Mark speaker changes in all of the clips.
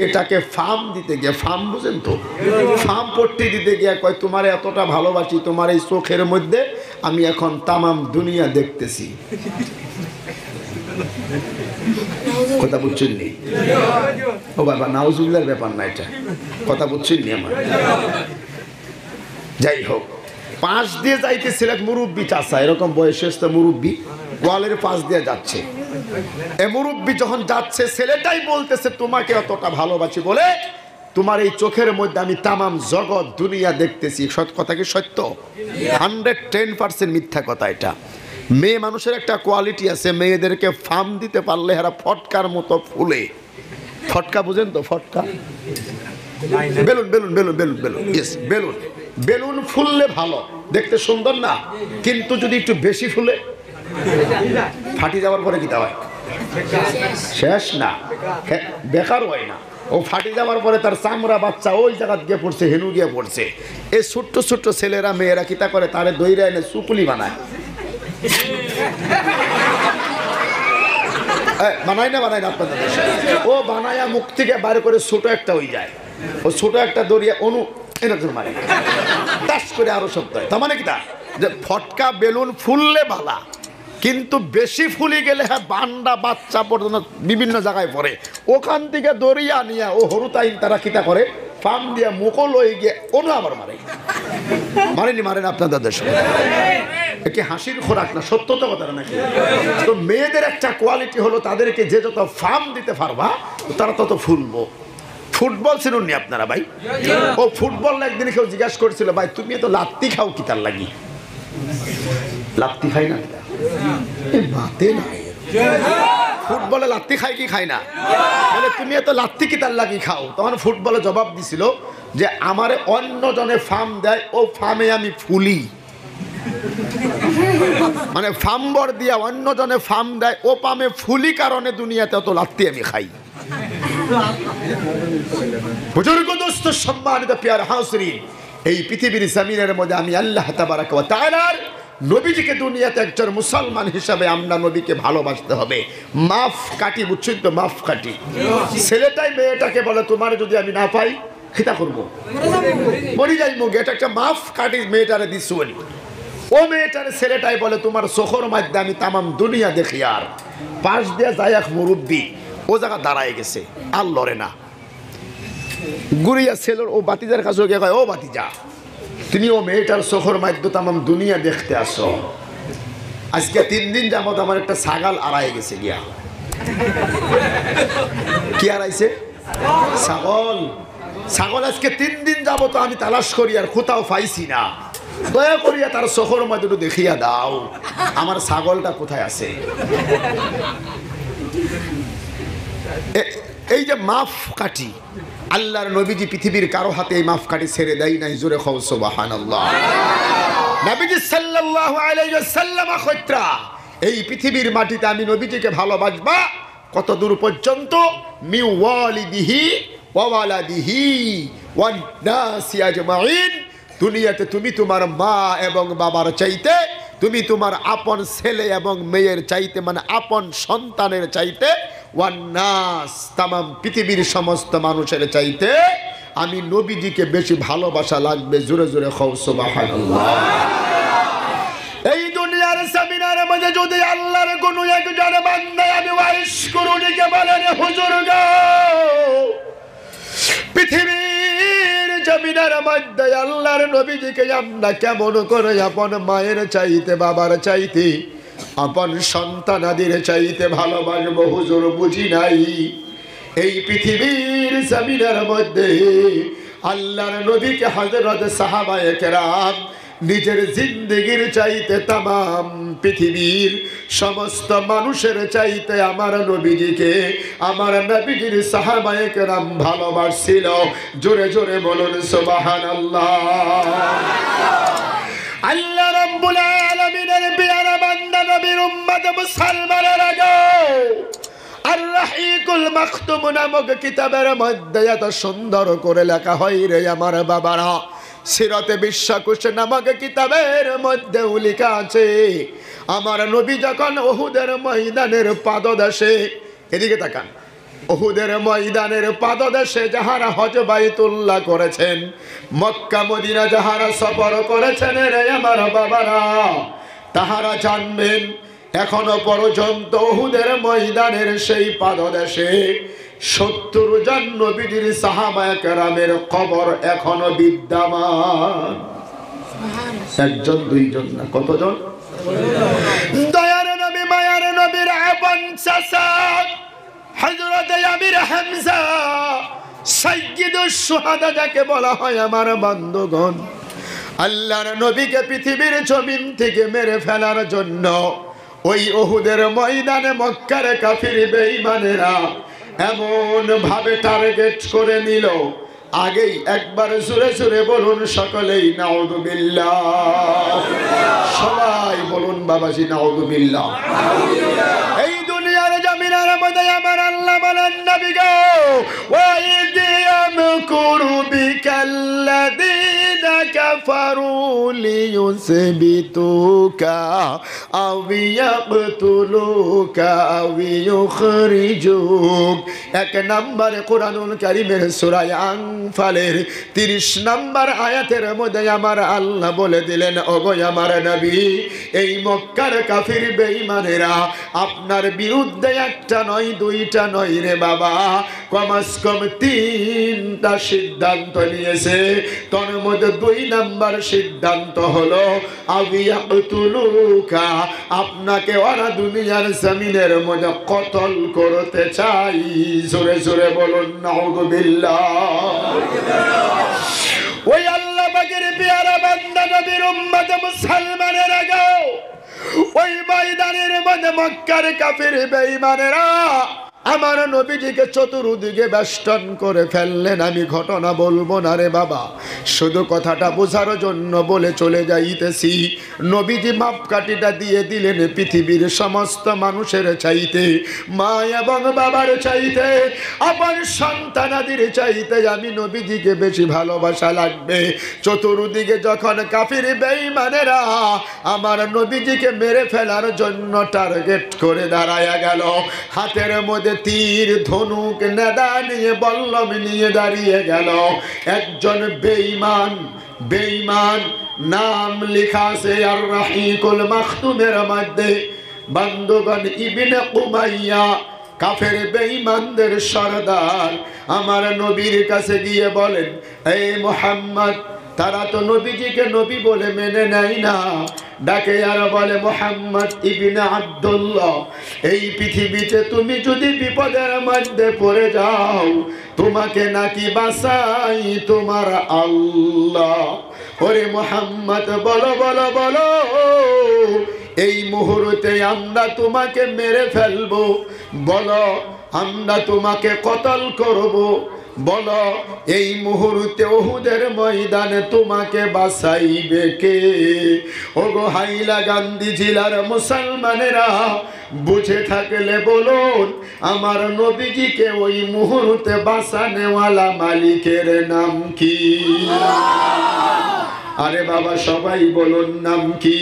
Speaker 1: এটাকে ফার্ম দিতে গিয়ে, ফার্ম বুঝেন তো, ফার্ম পট্টি দিতে গিয়ে কয় তোমার এতটা ভালোবাসি, তোমার এই চোখের মধ্যে আমি এখন তামাম দুনিয়া দেখতেছি। কথা বুঝছেন নি? ও বাবা, নাউজুবিল্লাহর ব্যাপার না এটা, কথা বুঝছেন নি আমার? যাই হোক, পাশ দিয়ে যাইতেছিল এক মুরব্বী চাচা, এরকম বয়সস্থ মুরব্বী, ওয়ালের পাশ দিয়ে যাচ্ছে। এ মুরব্বী যখন যাচ্ছে, ছেলেটাই বলতেছে তোমাকে অতটা ভালোবাসি বলে তোমার এই চোখের মধ্যে আমি তামাম জগৎ দুনিয়া দেখতেছি। কথা কি সত্য? 110% মিথ্যা কথা এটা। মেয়ে মানুষের একটা কোয়ালিটি আছে, মেয়েদেরকে ফার্ম দিতে পারলে এরা ফটকার মতো ফুলে। ফটকা বুঝেন তো? ফটকা, balloon balloon balloon balloon balloon, yes balloon. Balloon ফুললে ভালো, দেখতে সুন্দর না, কিন্তু যদি একটু বেশি ফুলে ফাটি যাওয়ার পরে কি হয়? শেষ না, বেকার হয় না। ও ফাটি যাওয়ার পরে তার চামড়া বাচ্চা ওই জায়গা গিয়ে পড়ছে, হেনু গিয়ে পড়ছে। এই ছোট্ট ছোট্ট ছেলেরা মেয়েরা কিতা করে, তারে দইরা এনে চুপুলি বানায়। বানায় না, বানায় না আপনাদের দেশে? ও বানায়া মুখ থেকে বাইরে করে ছোট একটা হয়ে যায়, ও ছোট একটা দরিয়া অনু এরকম মারে, টাস করে আরো শব্দ হয়। তার মানে কি তা যে ফটকা বেলুন ফুললে ভালা, কিন্তু বেশি ফুলি গেলে হ্যাঁ বান্ডা বাচ্চা পর্যন্ত বিভিন্ন জায়গায় পড়ে। ওখান থেকে দরিয়া নিয়ে ও হরুতাইন তারা কিতা করে, ফার্ম দিয়ে মুকল হয়ে গিয়ে অনু আবার মারে। মারেনি? মারেন আপনাদের দেশে? কি হাসির খোরাক না, সত্য তো কথা নাকি? তো মেয়েদের একটা কোয়ালিটি হলো, তাদেরকে যে যত ফার্ম দিতে পারবা তারা তত ফুলবো। ফুটবল চিনুননি আপনারা ভাই? ও ফুটবল একদিন কেউ জিজ্ঞাসা করেছিল, ভাই তুমি তো লাত্তি খাও কি তার লাগি? লাত্তি খাই না, ফুটবলে লাত্তি খাই কি খাই না? বলে তুমি এত লাত্তি কি তার লাগি খাও? তখন ফুটবলে জবাব দিছিল যে আমারে অন্য জনে ফার্ম দেয়, ও ফার্মে আমি ফুলি। মানে ফার্মবর দিয়া অন্য জনে ফার্ম দেয়, ও পামে ফুলি কারণে দুনিয়াতে অত লাত্তি আমি খাই। বুজুর্গ দোস্ত, সম্মানিত পিয়ার হাসরিন, এই পৃথিবীর জমিনের মধ্যে আমি আল্লাহ তাবারাক ওয়া তাআলার নবীজিকে দুনিয়াতে একজন মুসলমান হিসাবে আমরা নবীকে ভালোবাসতে হবে। মাফ কাটি, বুঝছেন তো? মাফ কাটি। ছেলেটাই মেয়েটাকে বলে তোমার যদি আমি না পাই খিতা করবো, মরি যাই মুখ, এটা একটা মাফ কাটি মেয়েটারে দিচ্ছু। ও মেয়েটার ছেলেটাই বলে তোমার চোখের মধ্যে আমি তামাম দুনিয়া দেখি। আর পাশ দিয়ে যায় এক মুরব্বী, ও জায়গা দাঁড়ায় গেছে, আর লড়ে না। গুড়িয়া ছেলের ও বাতিজার কাছে গিয়ে কয়, ও বাতিজা, তুমি ও মেয়েটার চোখের মধ্যে তামাম দুনিয়া দেখতে আসো। আজকে 3 দিন যাবত আমার একটা ছাগল আড়াই গেছে গিয়া। কি আড়াইছে? ছাগল। ছাগল আজকে 3 দিন যাবত আমি তালাশ করি আর কোথাও পাইছি না। দয়া করিয়া তার চোখের মধ্যে একটু দেখিয়া দাও আমার ছাগলটা কোথায় আছে। এই যে মাফ কাঠি, আল্লাহর নবীজি পৃথিবীর কারো হাতে এই মাফ কাঠি ছেড়ে দেয় নাই। জোরে খাও সুবহানাল্লাহ। নবীজি সাল্লাল্লাহু আলাইহি ওয়াসাল্লাম কইত্রা, এই পৃথিবীর মাটিতে আমি নবীজিকে ভালোবাসবা কত দূর পর্যন্ত? মি ওয়ালিদিহি ওয়া ওয়ালাদিহি ওয়ান নাসি আজমাইন। দুনিয়াতে তুমি তোমার মা এবং বাবার চাইতে, তুমি তোমার আপন ছেলে এবং মেয়ের চাইতে, মানে আপন সন্তানের চাইতে, ওয়ান্নাস তামাম পৃথিবীর সমস্ত মানুষের চাইতে আমি নবীজিকে বেশি ভালোবাসা লাগবে। জোরে জোরে খাও সুবহানাল্লাহ। এই দুনিয়ার জমিনের মধ্যে যদি আল্লাহর কোনো একজন বান্দা আমি ওয়াইশ করুনিকে বলেন, হুজুর গো, পৃথিবীর জমিনের মধ্যে আল্লাহর নবীজিকে আমরা কেমন করে আপন মায়ের চাইতে, বাবার চাইতে, আপন সন্তানাদের চাইতে ভালোবাসবো হুজুর, বুঝি নাই। এই পৃথিবীর জমিনের মধ্যে আল্লাহর নবীকে হযরত সাহাবায়ে কেরাম নিজের জিন্দেগির চাইতে তামাম পৃথিবীর সমস্ত মানুষের চাইতে আমার নবীজিকে, আমার নবীজির সাহাবায়ে কেরাম ভালোবাসছিল। জোরে জোরে বলুন সুবহানাল্লাহ। আল্লাহ রাব্বুল আলামিনের পেয়ারা বান্দা নবীর উম্মত মুসলমানেরা গো, আর রাহিকুল মাকতুম নামক কিতাবের মধ্যে এত সুন্দর করে লেখা হয় রে আমার বাবারা, সিরাতে বিশ্বকোষ নামক কিতাবের মধ্যে লেখা আছে আমার নবী যখন উহুদের ময়দানের পাদদেশে, এদিকে তাকান, উহুদের ময়দানের পাদদেশে যাহারা হজ বাইতুল্লাহ করেছেন, মক্কা মদিনা যাহারা সফর করেছেন রে আমার বাবারা, তাহারা জানবেন এখনো পর্যন্ত উহুদের ময়দানের সেই পাদদেশে ৭০ জন নবীর সাহাবায়ে কেরামের কবর এখনো বিদ্যমান। একজন দুইজন না, কতজন? দয়ার নবী মায়ার নবীর আপন চাচা হযরত আমির হামজা সাইয়্যিদুশ শুহাদা যাকে বলা হয় আমার বন্ধুগণ, আল্লাহর নবীকে পৃথিবীর জমিন থেকে মেরে ফেলার জন্য ওই উহুদের ময়দানে মক্কার কাফির বেঈমানেরা এমন ভাবে টার্গেট করে নিল। আগেই একবার জোরে জোরে বলুন সকলেই নাউযুবিল্লাহ, সবাই বলুন বাবাজি নাউযুবিল্লাহ। এই দুনিয়ার জমিনের মধ্যে আমার আল্লাহ বলেন নবী গো, ওয়া ইয ইয়ামকুরু বিকাল্লাযীনা কাফারু লিয়ুসবিতুকা আও ইয়াকতুলুকা আও ইউখরিজুক। এক নম্বর কোরআনুল কারীমের সূরা আনফালের 30 নম্বর আয়াতের মধ্যে আমার আল্লাহ বলে দিলেন, ওগো আমার নবী, এই মক্কার কাফির বেঈমানেরা আপনার বিরুদ্ধে একটা নয় দুইটা নয় রে বাবা, কমাস কম 3টা সিদ্ধান্ত নিয়েছে। তার মধ্যে 2 নম্বর সিদ্ধান্ত হলো আবিয়াতুলুকা, আপনাকে ওরা দুনিয়ার জমিনের মধ্যে কতল করতে চাই। জোরে জোরে বলুন নাউযুবিল্লাহ। ওই আল্লাহ পাকের পেয়ারা বান্দা নবীর উম্মত মুসলমানেরা গো, ওই ময়দানের মধ্যে মক্কার কাফির বেঈমানেরা আমার নবীজিকে চতুর্দিকে বেষ্টন করে ফেললেন। আমি ঘটনা বলবো না রে বাবা, শুধু কথাটা বোঝার জন্য বলে চলে যাইতেছি। নবীজি মাপকাঠিটা দিয়ে দিলেন পৃথিবীর সমস্ত মানুষের চাইতে, মা এবং বাবার চাইতে, আমার সন্তানাদির চাইতে আমি নবীজিকে বেশি ভালোবাসা লাগবে। চতুর্দিকে যখন কাফির বেঈমানেরা আমার নবীজিকে মেরে ফেলার জন্য টার্গেট করে দাঁড়ায়া গেল, হাতের মধ্যে তীর ধনুক নেদা নিয়ে বল্লম নিয়ে দাঁড়িয়ে গেল একজন বেঈমান নাম লেখা আছে আর রাহিকুল মাখতুমের মধ্যে বন্ধুগণ ইবনে উমাইয়া, কাফের বেঈমানদের সরদার আমার নবীর কাছে গিয়ে বলেন, এই মুহাম্মদ, তারা তো নবীজিকে নবী বলে মেনে নেয় না, ডাকে আর বলে মুহাম্মদ ইবনে আব্দুল্লাহ, এই পৃথিবীতে তুমি যদি বিপদের মধ্যে পড়ে যাও তোমাকে নাকি বাঁচাই তোমার আল্লাহ। ওরে মুহাম্মদ বলো বলো বলো, এই মুহূর্তে আমরা তোমাকে মেরে ফেলবো, বলো আমরা তোমাকে কতল করব, বলো এই মুহূর্তে উহুদের ময়দানে তোমাকে বাঁচাইবে কে? ওগো হাইলাকান্দি জেলার মুসলমানেরা, বুঝে থাকলে বলুন আমার নবীজিকে ওই মুহূর্তে বাঁচানেওয়ালা মালিকের নাম কি? আরে বাবা সবাই বলুন নাম কি?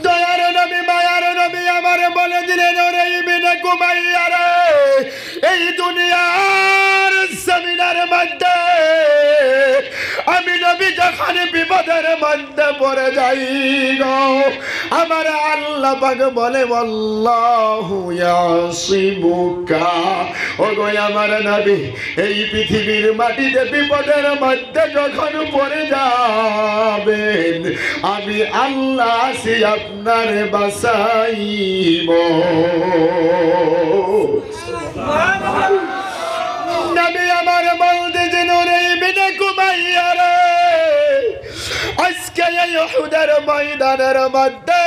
Speaker 1: দয়ার নবী মায়ার নবী আমার বলে দিলেন, ওরে ইবনে কুমাইয়া রে, এই দুনিয়ার জমিনের মধ্যে আমি নবী যখন বিপদের মধ্যে পড়ে যাই গো, আমার আল্লাহ পাক বলে আল্লাহু ইয়াসিমুকা। ওগো আমার নবী, এই পৃথিবীর মাটিতে বিপদের মধ্যে যখন পড়ে যাবেন আমি আল্লাহ আছি আপনার বাঁচাইব। নবী আমার বলতে যেন রে ইবনে কুমাইয়া রে, আজকে এই উহুদের ময়দানের মধ্যে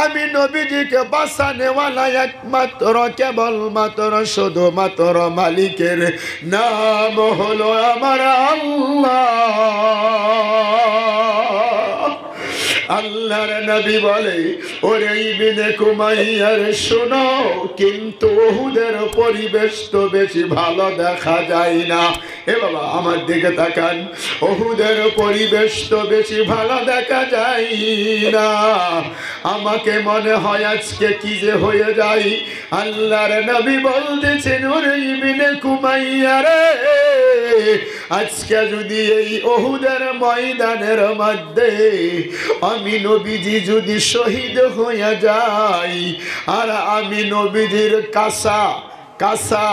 Speaker 1: আমি নবীজিকে বাঁচানেওয়ালা একমাত্র কেবলমাত্র শুধুমাত্র মালিকের নাম হলো আমার আল্লাহ। আল্লাহর নবী বলে, ওরে ইবনে কুমাইয়ার শোনো, কিন্তু উহুদের পরিবেশ তো বেশি ভালো দেখা যায় না। এ বাবা আমার দিকে তাকান, উহুদের পরিবেশ তো বেশি ভালো দেখা যায় না। আমাকে মনে হয় আজকে কি যে হয়ে যায়। আল্লাহর নবী বলতেছেন, ওরে ইবনে কুমাইয়া রে, আজকে যদি এই উহুদের ময়দানের মধ্যে আমি নবীজি যদি শহীদ হয়ে যাই, আর আমি নবীজির কাঁচা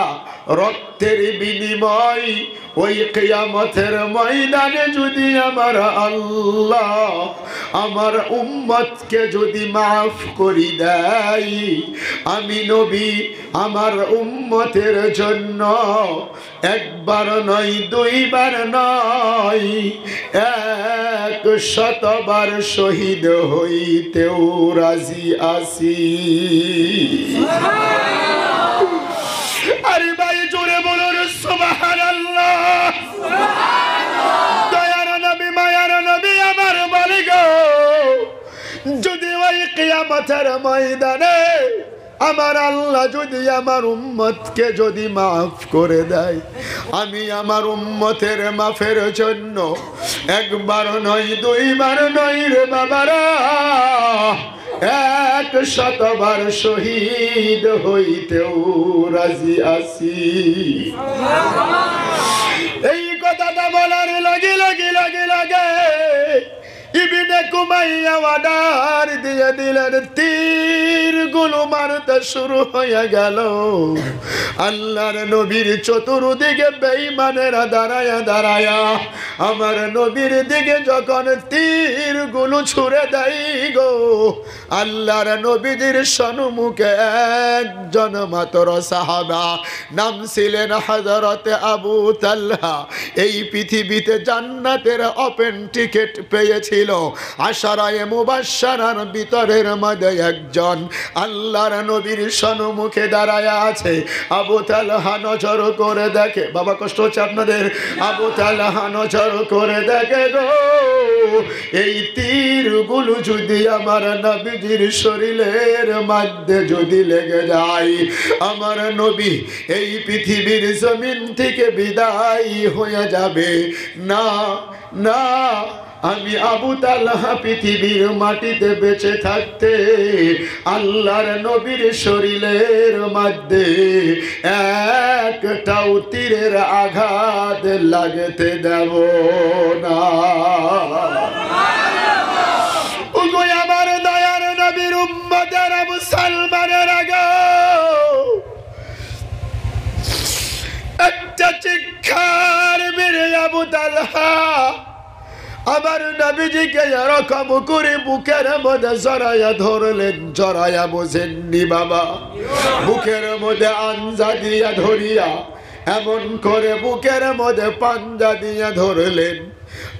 Speaker 1: রক্তের বিনিময় ওই কিয়ামতের ময়দানে যদি আমার আল্লাহ আমার উম্মতকে যদি মাফ করে দেয়, আমি নবী আমার উম্মতের জন্য একবার নয়, দুইবার নয়, 100বার শহীদ হইতেও রাজি আছি। আরে ভাই জোরে বলুন সুবহানাল্লাহ। দয়ার নবী মায়ার নবী আমার বলে গো, যদি ওই কিয়ামতের ময়দানে আমার আল্লাহ যদি আমার উম্মতকে যদি মাফ করে দেয়, আমি আমার উম্মতের মাফের জন্য একবার নয়, দুইবার নয় রে বাবারা, 100বার শহীদ হইতেও রাজি আছি। এই কথাটা বলার লাগে ইবনে কুমাইয়া অর্ডার দিয়ে দিলেন, তীরগুলো মারতে শুরু হয়ে গেল। আল্লাহর নবীর চতুর্দিকে বেঈমানেরা দাঁড়ায়া আমার নবীর দিকে যখন তীরগুলো ছুড়ে দেয় গো, আল্লাহর নবীর সম্মুখে একজন মাত্র সাহাবা, নাম ছিলেন হযরত আবু তালহা। এই পৃথিবীতে জান্নাতের ওপেন টিকিট পেয়েছিল, আশারায়ে মুবাশশারার ভিতরের মধ্যে একজন আল্লাহর নবীর সম্মুখে দাঁড়ায়া আছে। আবু তালহা নজর করে দেখে, বাবা কষ্ট হচ্ছে আপনাদের, আবু তালহা নজর করে দেখে গো, এই তীরগুলো যদি আমার নবীজির শরীরের মধ্যে যদি লেগে যায়, আমার নবী এই পৃথিবীর জমিন থেকে বিদায় হয়ে যাবে না। না, আমি আবু তালহা পৃথিবীর মাটিতে বেঁচে থাকতে আল্লাহর নবীর শরীরের মধ্যে একটাও তীরের আঘাত লাগতে দেব না। ওগো আমার দয়ার নবীর উম্মতেরা, মুসলমানের আগে একটা চিৎকার বেড়ে আবু তালহা আমার নবীজিকে এরকম করে বুকের মধ্যে জড়াইয়া ধরলেন। জড়াইয়া বোঝেননি বাবা, বুকের মধ্যে আঞ্জা দিয়া ধরিয়া এমন করে বুকের মধ্যে পাঞ্জা দিয়া ধরলেন।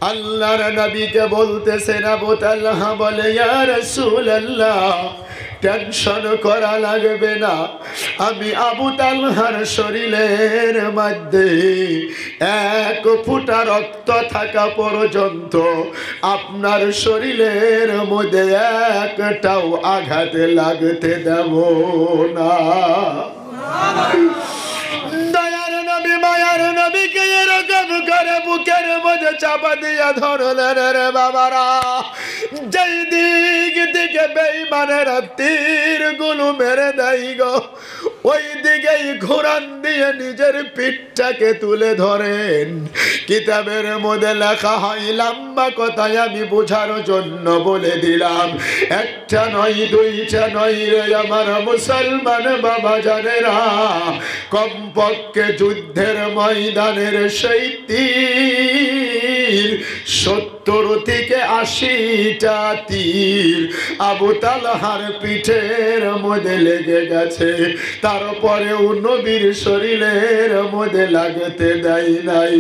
Speaker 1: আল্লাহর নবীকে বলতেছেন, আবু তালহা বলে, ইয়া রাসূলুল্লাহ, টেনশন করা লাগবে না, আমি আবু তালহার শরীরের মধ্যে 1 ফোঁটা রক্ত থাকা পর্যন্ত আপনার শরীরের মধ্যে একটাও আঘাত লাগতে দেব না। দয়ার নবী মায়ার নবীকে এরকম করে বুকের মধ্যে চাপা দিয়া ধরলেন রে বাবারা। যেই দিক দিকে বেঈমানেরা তীরগুলো মেরে দেয় গো, ওই দিকেই ঘোরান দিয়ে নিজের পিঠটাকে তুলে ধরেন। কিতাবের মধ্যে লেখা হয়, লম্বা কথায় আমি বোঝার জন্য বলে দিলাম, একটা নয়, দুইটা নয় রে আমার মুসলমান বাবা জানেরা, কমপক্ষে যুদ্ধের ময়দানের সেই তীর 70 থেকে 80টা তীর আবু তালহার পিঠের মধ্যে লেগে গেছে, তারপরেও নবীর শরীরের মধ্যে লাগতে দেয় নাই।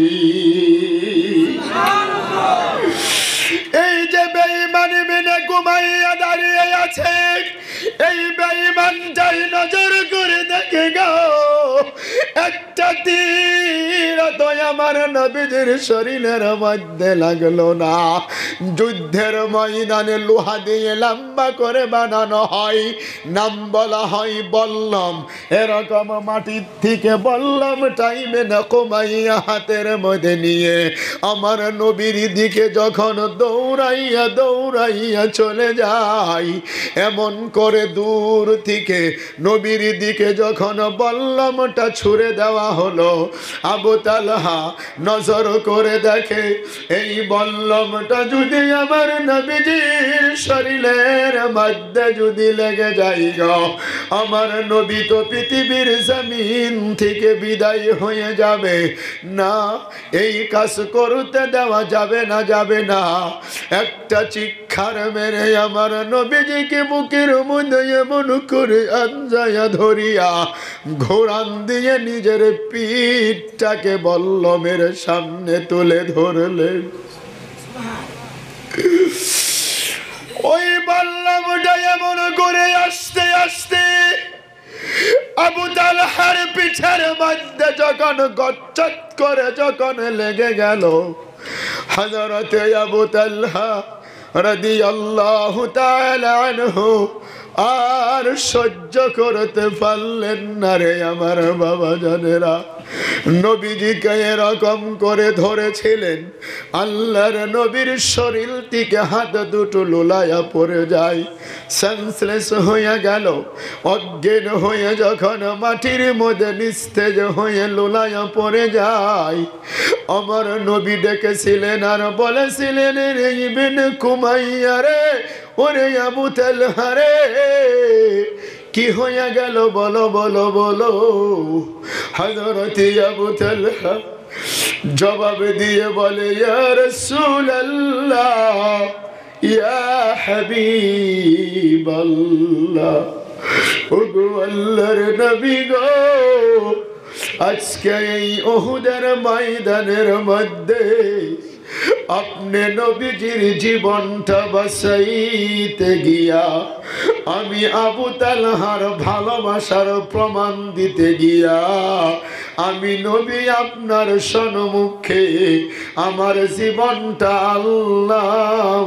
Speaker 1: এই যে বেঈমান বিনে ঘুমাইয়া দাঁড়িয়ে আছে, এই বেঈমান যাই নজর করে দেখে গো, একটা তীর তো আমার নবীজির শরীরের মধ্যে লাগলো না। যুদ্ধের ময়দানে লোহা দিয়ে লম্বা করে বানানো হয়, নাম বলা হয় বল্লম। এরকম মাটির থেকে বল্লম টাইমে না কমাইয়া হাতের মধ্যে নিয়ে আমার নবীর দিকে যখন দৌড়াইয়া দৌড়াইয়া চলে যায়, এমন করে দূর থেকে নবীর দিকে যখন বল্লমটা ছুঁড়ে দেওয়া হলো, আবু তালহা নজর করে দেখে এই বল্লমটা যদি আমার নবীজির শরীরের মধ্যে যদি লেগে যায় গো, আমার নবী তো পৃথিবীর জমিন থেকে বিদায় হয়ে যাবে না। এই কাজ করতে দেওয়া যাবে না, যাবে না। একটা চিৎকার মেরে আমার নবীজিকে বুকের মধ্যে এমন করে আঞ্জায়া ধরিয়া ঘোরান দিয়ে নিজের পিঠটাকে বল্লমের সামনে তুলে ধরলেন। ওই বল্লমটা এমন করে আস্তে আস্তে আবু তালহার পিঠের মধ্যে যখন গচ্চত করে যখন লেগে গেল, হযরতে আবু তালহা রাদিয়াল্লাহু তাআলা আনহু আর সহ্য করতে পারলেন না রে আমার বাবা জানেরা। নবীজিকে এরকম করে ধরেছিলেন, আল্লাহর নবীর শরীর থেকে হাত দুটো লোলায়া পড়ে যায়, সেন্সলেস হয়ে গেল। অজ্ঞান হয়ে যখন মাটির মধ্যে নিস্তেজ হয়ে লোলায়া পড়ে যায়, আমার নবী ডেকেছিলেন আর বলেছিলেন, রে ইবনে কুমাইয়া রে, ওরে আবু তালহা রে, কি হয়ে গেল বলো বলো বলো। হযরত আবু তালহা জবাব দিয়ে বলে, ইয়া রাসূলুল্লাহ, ইয়া হাবিবাল্লাহ, ওগো আল্লাহর নবী গো, আজকে এই উহুদের ময়দানের মধ্যে আপনি নবীজির জীবনটা বাঁচাইতে গিয়া, আমি আবু তালহার ভালোবাসার প্রমাণ দিতে গিয়া, আমি নবী আপনার সম্মুখে আমার জীবনটা আল্লাহ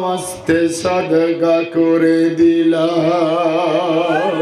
Speaker 1: ওয়াস্তে সাদকা করে দিলাম।